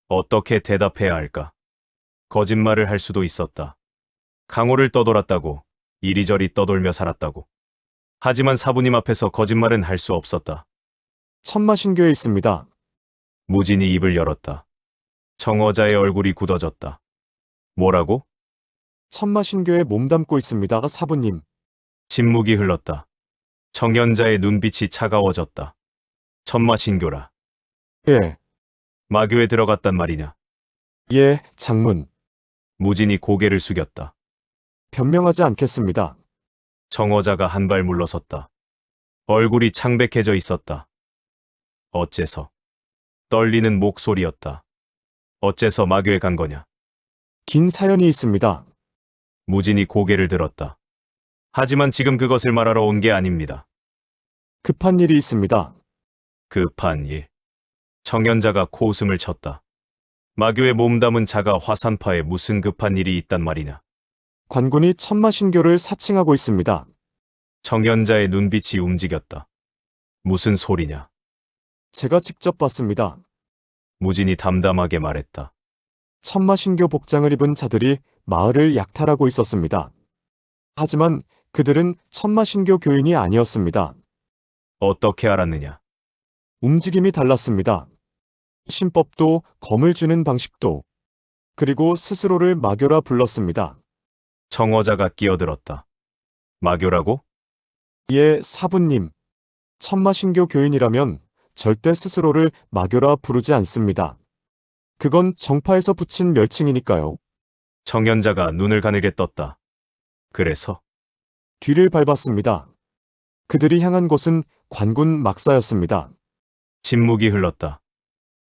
어떻게 대답해야 할까? 거짓말을 할 수도 있었다. 강호를 떠돌았다고 이리저리 떠돌며 살았다고. 하지만 사부님 앞에서 거짓말은 할 수 없었다. 천마신교에 있습니다. 무진이 입을 열었다. 청어자의 얼굴이 굳어졌다. 뭐라고? 천마신교에 몸담고 있습니다, 사부님. 침묵이 흘렀다. 청년자의 눈빛이 차가워졌다. 천마신교라. 예, 마교에 들어갔단 말이냐? 예, 장문. 무진이 고개를 숙였다. 변명하지 않겠습니다. 청어자가 한 발 물러섰다. 얼굴이 창백해져 있었다. 어째서? 떨리는 목소리였다. 어째서 마교에 간 거냐? 긴 사연이 있습니다. 무진이 고개를 들었다. 하지만 지금 그것을 말하러 온 게 아닙니다. 급한 일이 있습니다. 급한 일. 청년자가 코웃음을 쳤다. 마교에 몸담은 자가 화산파에 무슨 급한 일이 있단 말이냐? 관군이 천마신교를 사칭하고 있습니다. 청년자의 눈빛이 움직였다. 무슨 소리냐? 제가 직접 봤습니다. 무진이 담담하게 말했다. 천마신교 복장을 입은 자들이 마을을 약탈하고 있었습니다. 하지만 그들은 천마신교 교인이 아니었습니다. 어떻게 알았느냐? 움직임이 달랐습니다. 신법도 검을 주는 방식도, 그리고 스스로를 마교라 불렀습니다. 청어자가 끼어들었다. 마교라고? 예, 사부님. 천마신교 교인이라면 절대 스스로를 마교라 부르지 않습니다. 그건 정파에서 붙인 멸칭이니까요. 청년자가 눈을 가늘게 떴다. 그래서 뒤를 밟았습니다. 그들이 향한 곳은 관군 막사였습니다. 침묵이 흘렀다.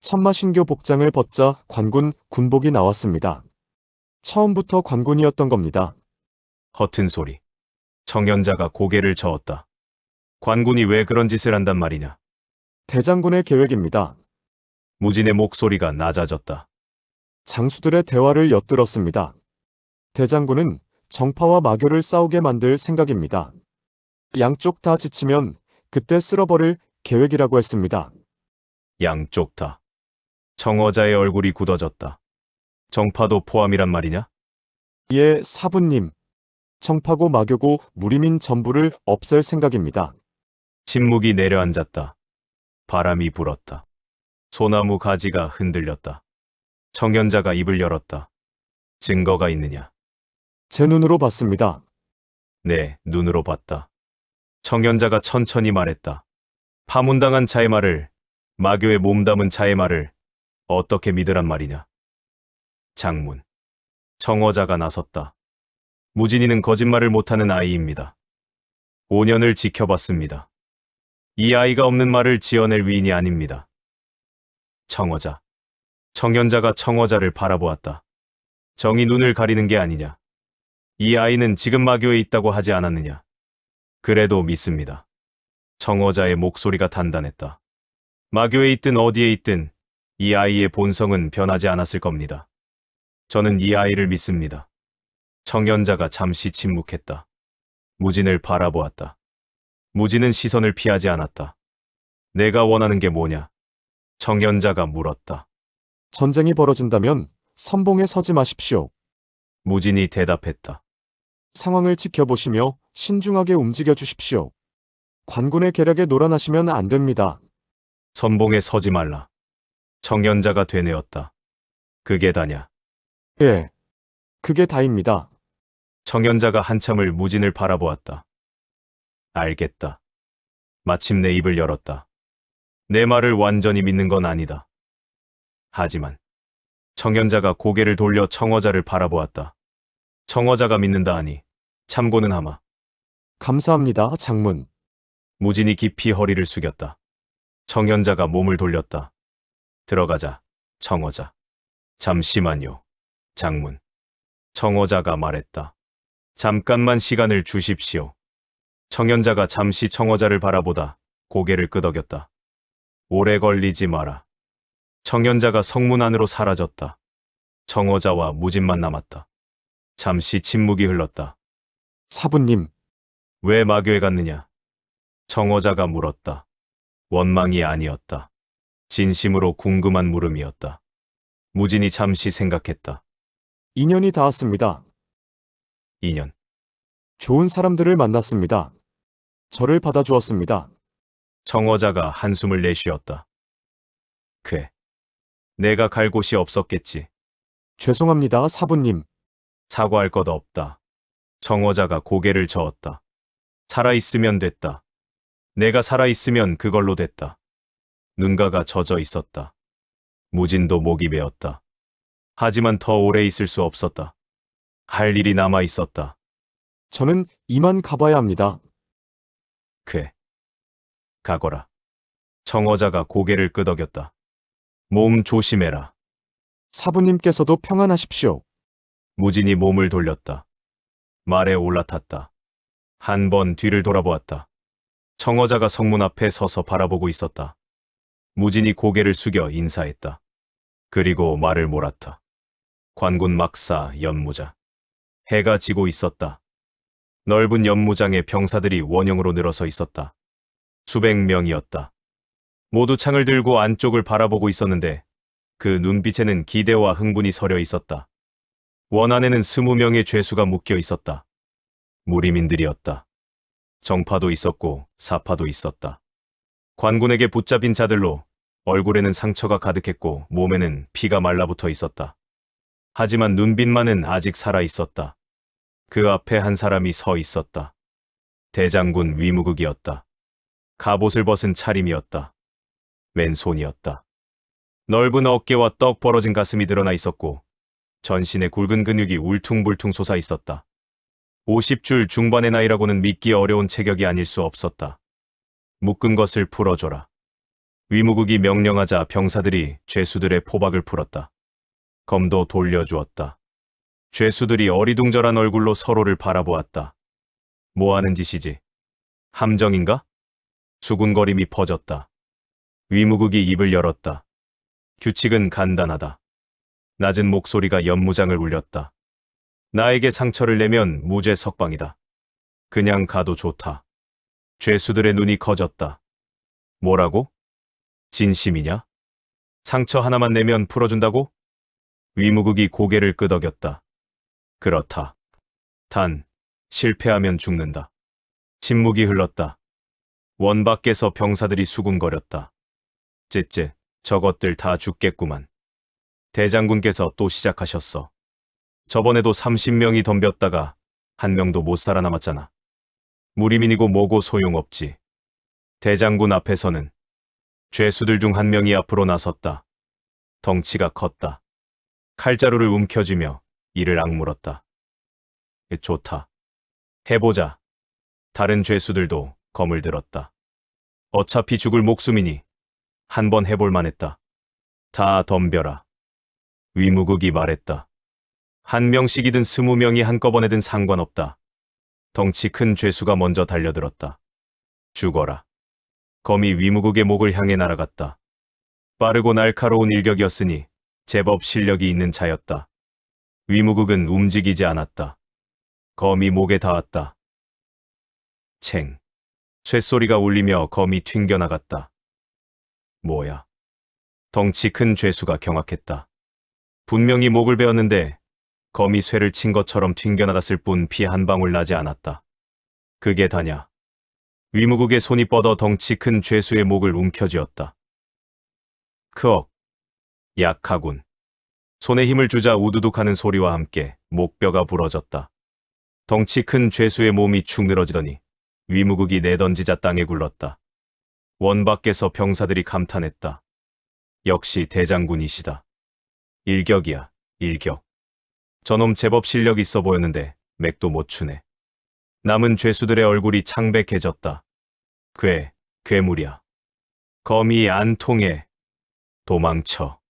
천마신교 복장을 벗자 관군 군복이 나왔습니다. 처음부터 관군이었던 겁니다. 허튼 소리. 청년자가 고개를 저었다. 관군이 왜 그런 짓을 한단 말이냐? 대장군의 계획입니다. 무진의 목소리가 낮아졌다. 장수들의 대화를 엿들었습니다. 대장군은 정파와 마교를 싸우게 만들 생각입니다. 양쪽 다 지치면 그때 쓸어버릴 계획이라고 했습니다. 양쪽 다. 청어자의 얼굴이 굳어졌다. 정파도 포함이란 말이냐? 예, 사부님. 정파고 마교고 무림인 전부를 없앨 생각입니다. 침묵이 내려앉았다. 바람이 불었다. 소나무 가지가 흔들렸다. 청년자가 입을 열었다. 증거가 있느냐? 제 눈으로 봤습니다. 네, 눈으로 봤다. 청년자가 천천히 말했다. 파문당한 자의 말을, 마교에 몸담은 자의 말을 어떻게 믿으란 말이냐? 장문. 청어자가 나섰다. 무진이는 거짓말을 못하는 아이입니다. 5년을 지켜봤습니다. 이 아이가 없는 말을 지어낼 위인이 아닙니다. 청어자. 청년자가 청어자를 바라보았다. 정이 눈을 가리는 게 아니냐? 이 아이는 지금 마교에 있다고 하지 않았느냐? 그래도 믿습니다. 청어자의 목소리가 단단했다. 마교에 있든 어디에 있든 이 아이의 본성은 변하지 않았을 겁니다. 저는 이 아이를 믿습니다. 청년자가 잠시 침묵했다. 무진을 바라보았다. 무진은 시선을 피하지 않았다. 내가 원하는 게 뭐냐? 청년자가 물었다. 전쟁이 벌어진다면 선봉에 서지 마십시오. 무진이 대답했다. 상황을 지켜보시며 신중하게 움직여 주십시오. 관군의 계략에 놀아나시면 안 됩니다. 선봉에 서지 말라. 청년자가 되뇌었다. 그게 다냐? 예, 그게 다입니다. 청년자가 한참을 무진을 바라보았다. 알겠다. 마침내 입을 열었다. 내 말을 완전히 믿는 건 아니다. 하지만 청년자가 고개를 돌려 청어자를 바라보았다. 청어자가 믿는다 하니 참고는 하마. 감사합니다, 장문. 무진이 깊이 허리를 숙였다. 청년자가 몸을 돌렸다. 들어가자, 청어자. 잠시만요, 장문. 청어자가 말했다. 잠깐만 시간을 주십시오. 청년자가 잠시 청어자를 바라보다 고개를 끄덕였다. 오래 걸리지 마라. 청년자가 성문 안으로 사라졌다. 청어자와 무진만 남았다. 잠시 침묵이 흘렀다. 사부님, 왜 마교에 갔느냐? 청어자가 물었다. 원망이 아니었다. 진심으로 궁금한 물음이었다. 무진이 잠시 생각했다. 2년이 닿았습니다. 2년. 좋은 사람들을 만났습니다. 저를 받아주었습니다. 청어자가 한숨을 내쉬었다. 그래. 내가 갈 곳이 없었겠지. 죄송합니다, 사부님. 사과할 것 없다. 청어자가 고개를 저었다. 살아있으면 됐다. 내가 살아있으면 그걸로 됐다. 눈가가 젖어 있었다. 무진도 목이 메었다. 하지만 더 오래 있을 수 없었다. 할 일이 남아 있었다. 저는 이만 가봐야 합니다. 그래. 가거라. 청어자가 고개를 끄덕였다. 몸 조심해라. 사부님께서도 평안하십시오. 무진이 몸을 돌렸다. 말에 올라탔다. 한 번 뒤를 돌아보았다. 청어자가 성문 앞에 서서 바라보고 있었다. 무진이 고개를 숙여 인사했다. 그리고 말을 몰았다. 관군 막사 연무자. 해가 지고 있었다. 넓은 연무장에 병사들이 원형으로 늘어서 있었다. 수백 명이었다. 모두 창을 들고 안쪽을 바라보고 있었는데 그 눈빛에는 기대와 흥분이 서려 있었다. 원 안에는 20명의 죄수가 묶여 있었다. 무리민들이었다. 정파도 있었고 사파도 있었다. 관군에게 붙잡힌 자들로 얼굴에는 상처가 가득했고 몸에는 피가 말라붙어 있었다. 하지만 눈빛만은 아직 살아 있었다. 그 앞에 한 사람이 서 있었다. 대장군 위무극이었다. 갑옷을 벗은 차림이었다. 왼손이었다. 넓은 어깨와 떡 벌어진 가슴이 드러나 있었고 전신에 굵은 근육이 울퉁불퉁 솟아 있었다. 50줄 중반의 나이라고는 믿기 어려운 체격이 아닐 수 없었다. 묶은 것을 풀어줘라. 위무국이 명령하자 병사들이 죄수들의 포박을 풀었다. 검도 돌려주었다. 죄수들이 어리둥절한 얼굴로 서로를 바라보았다. 뭐 하는 짓이지? 함정인가? 수군거림이 퍼졌다. 위무국이 입을 열었다. 규칙은 간단하다. 낮은 목소리가 연무장을 울렸다. 나에게 상처를 내면 무죄 석방이다. 그냥 가도 좋다. 죄수들의 눈이 커졌다. 뭐라고? 진심이냐? 상처 하나만 내면 풀어준다고? 위무국이 고개를 끄덕였다. 그렇다. 단, 실패하면 죽는다. 침묵이 흘렀다. 원 밖에서 병사들이 수군거렸다. 쯧쯧, 저것들 다 죽겠구만. 대장군께서 또 시작하셨어. 저번에도 30명이 덤볐다가 한 명도 못 살아남았잖아. 무리민이고 뭐고 소용없지. 대장군 앞에서는 죄수들 중 한 명이 앞으로 나섰다. 덩치가 컸다. 칼자루를 움켜쥐며 이를 악물었다. 좋다. 해보자. 다른 죄수들도 검을 들었다. 어차피 죽을 목숨이니 한번 해볼 만했다. 다 덤벼라. 위무국이 말했다. 한 명씩이든 20명이 한꺼번에든 상관없다. 덩치 큰 죄수가 먼저 달려들었다. 죽어라. 검이 위무국의 목을 향해 날아갔다. 빠르고 날카로운 일격이었으니 제법 실력이 있는 자였다. 위무국은 움직이지 않았다. 검이 목에 닿았다. 챙. 쇳소리가 울리며 검이 튕겨나갔다. 뭐야. 덩치 큰 죄수가 경악했다. 분명히 목을 베었는데 검이 쇠를 친 것처럼 튕겨나갔을 뿐 피 한 방울 나지 않았다. 그게 다냐. 위무국의 손이 뻗어 덩치 큰 죄수의 목을 움켜쥐었다. 크억. 약하군. 손에 힘을 주자 우두둑하는 소리와 함께 목뼈가 부러졌다. 덩치 큰 죄수의 몸이 축 늘어지더니 위무국이 내던지자 땅에 굴렀다. 원 밖에서 병사들이 감탄했다. 역시 대장군이시다. 일격이야, 일격. 저놈 제법 실력 있어 보였는데 맥도 못 추네. 남은 죄수들의 얼굴이 창백해졌다. 괴물이야. 검이 안 통해. 도망쳐.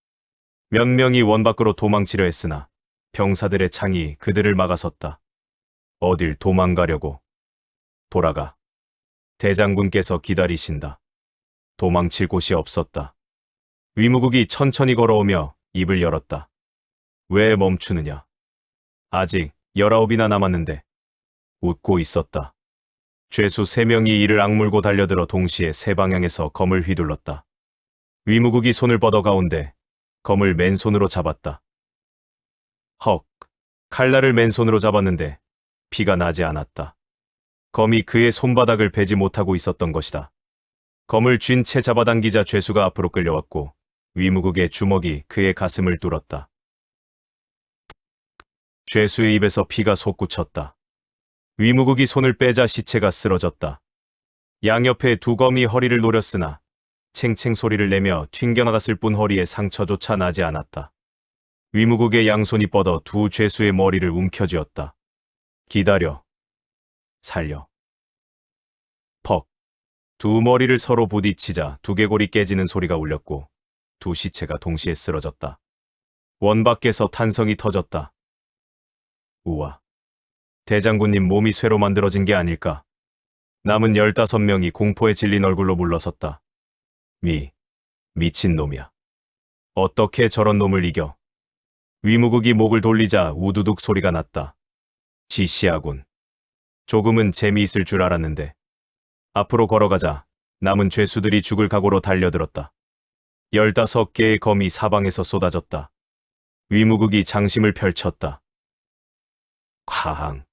몇 명이 원 밖으로 도망치려 했으나 병사들의 창이 그들을 막아섰다. 어딜 도망가려고. 돌아가. 대장군께서 기다리신다. 도망칠 곳이 없었다. 위무국이 천천히 걸어오며 입을 열었다. 왜 멈추느냐. 아직 19이나 남았는데. 웃고 있었다. 죄수 3명이 이를 악물고 달려들어 동시에 세 방향에서 검을 휘둘렀다. 위무국이 손을 뻗어 가운데 검을 맨손으로 잡았다. 헉. 칼날을 맨손으로 잡았는데 피가 나지 않았다. 검이 그의 손바닥을 베지 못하고 있었던 것이다. 검을 쥔 채 잡아당기자 죄수가 앞으로 끌려왔고 위무국의 주먹이 그의 가슴을 뚫었다. 죄수의 입에서 피가 솟구쳤다. 위무국이 손을 빼자 시체가 쓰러졌다. 양옆에 두 검이 허리를 노렸으나 챙챙 소리를 내며 튕겨나갔을 뿐 허리에 상처조차 나지 않았다. 위무국의 양손이 뻗어 두 죄수의 머리를 움켜쥐었다. 기다려. 살려. 퍽. 두 머리를 서로 부딪히자 두개골이 깨지는 소리가 울렸고 두 시체가 동시에 쓰러졌다. 원 밖에서 탄성이 터졌다. 우와. 대장군님 몸이 쇠로 만들어진 게 아닐까. 남은 15명이 공포에 질린 얼굴로 물러섰다. 미친 놈이야. 어떻게 저런 놈을 이겨. 위무국이 목을 돌리자 우두둑 소리가 났다. 지시하군. 조금은 재미있을 줄 알았는데. 앞으로 걸어가자 남은 죄수들이 죽을 각오로 달려들었다. 15개의 검이 사방에서 쏟아졌다. 위무국이 장심을 펼쳤다. 화항.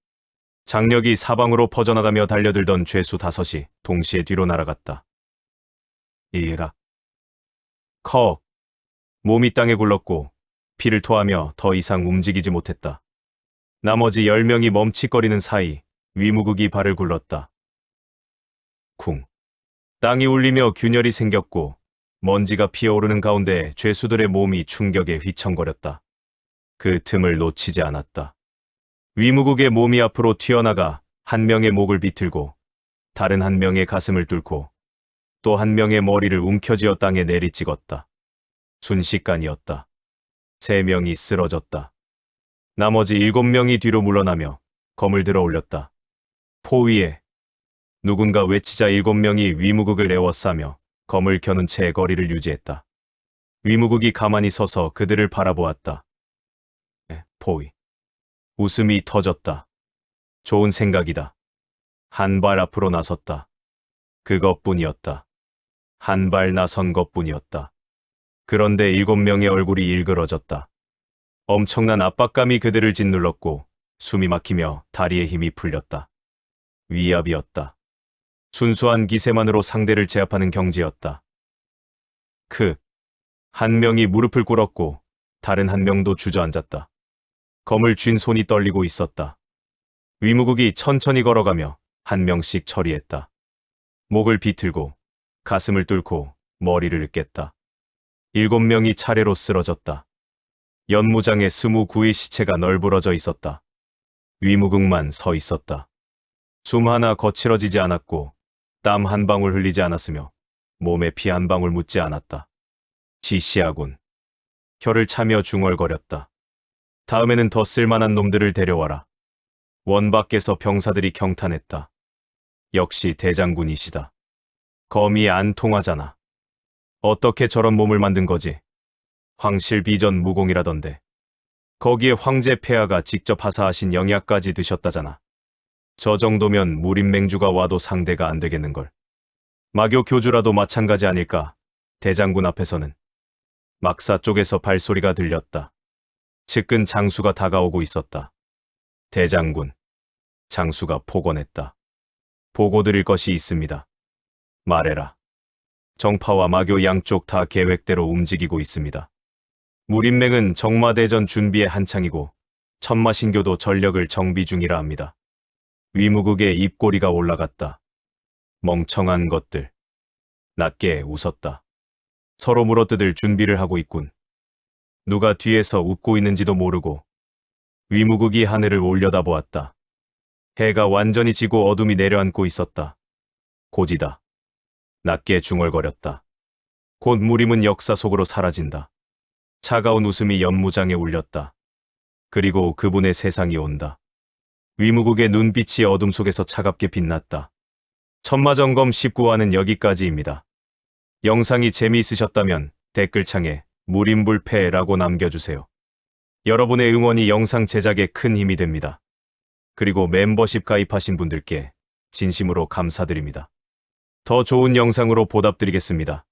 장력이 사방으로 퍼져나가며 달려들던 죄수 5이 동시에 뒤로 날아갔다. 이라. 컥. 몸이 땅에 굴렀고 피를 토하며 더 이상 움직이지 못했다. 나머지 10명이 멈칫거리는 사이 위무국이 발을 굴렀다. 쿵. 땅이 울리며 균열이 생겼고 먼지가 피어오르는 가운데 죄수들의 몸이 충격에 휘청거렸다. 그 틈을 놓치지 않았다. 위무국의 몸이 앞으로 튀어나가 한 명의 목을 비틀고 다른 한 명의 가슴을 뚫고 또 한 명의 머리를 움켜쥐어 땅에 내리찍었다. 순식간이었다. 3명이 쓰러졌다. 나머지 7명이 뒤로 물러나며 검을 들어 올렸다. 포 위에 누군가 외치자 7명이 위무국을 에워싸며 검을 겨눈 채 거리를 유지했다. 위무국이 가만히 서서 그들을 바라보았다. 포위. 웃음이 터졌다. 좋은 생각이다. 한 발 앞으로 나섰다. 그것뿐이었다. 한 발 나선 것뿐이었다. 그런데 7명의 얼굴이 일그러졌다. 엄청난 압박감이 그들을 짓눌렀고 숨이 막히며 다리에 힘이 풀렸다. 위압이었다. 순수한 기세만으로 상대를 제압하는 경지였다. 한 명이 무릎을 꿇었고 다른 한 명도 주저앉았다. 검을 쥔 손이 떨리고 있었다. 위무국이 천천히 걸어가며 한 명씩 처리했다. 목을 비틀고 가슴을 뚫고 머리를 깼다. 7명이 차례로 쓰러졌다. 연무장에 29의 시체가 널브러져 있었다. 위무국만 서 있었다. 숨 하나 거칠어지지 않았고 땀 한 방울 흘리지 않았으며 몸에 피 한 방울 묻지 않았다. 지시하군. 혀를 차며 중얼거렸다. 다음에는 더 쓸만한 놈들을 데려와라. 원 밖에서 병사들이 경탄했다. 역시 대장군이시다. 검이 안 통하잖아. 어떻게 저런 몸을 만든 거지? 황실 비전 무공이라던데. 거기에 황제 폐하가 직접 하사하신 영약까지 드셨다잖아. 저 정도면 무림맹주가 와도 상대가 안 되겠는걸. 마교 교주라도 마찬가지 아닐까. 대장군 앞에서는. 막사 쪽에서 발소리가 들렸다. 측근 장수가 다가오고 있었다. 대장군. 장수가 폭언했다. 보고 드릴 것이 있습니다. 말해라. 정파와 마교 양쪽 다 계획대로 움직이고 있습니다. 무림맹은 정마대전 준비에 한창이고 천마신교도 전력을 정비 중이라 합니다. 위무국의 입꼬리가 올라갔다. 멍청한 것들. 낮게 웃었다. 서로 물어뜯을 준비를 하고 있군. 누가 뒤에서 웃고 있는지도 모르고. 위무국이 하늘을 올려다보았다. 해가 완전히 지고 어둠이 내려앉고 있었다. 고지다. 낮게 중얼거렸다. 곧 무림은 역사 속으로 사라진다. 차가운 웃음이 연무장에 울렸다. 그리고 그분의 세상이 온다. 위무국의 눈빛이 어둠 속에서 차갑게 빛났다. 천마점검 19화는 여기까지입니다. 영상이 재미있으셨다면 댓글창에 무림불패라고 남겨주세요. 여러분의 응원이 영상 제작에 큰 힘이 됩니다. 그리고 멤버십 가입하신 분들께 진심으로 감사드립니다. 더 좋은 영상으로 보답드리겠습니다.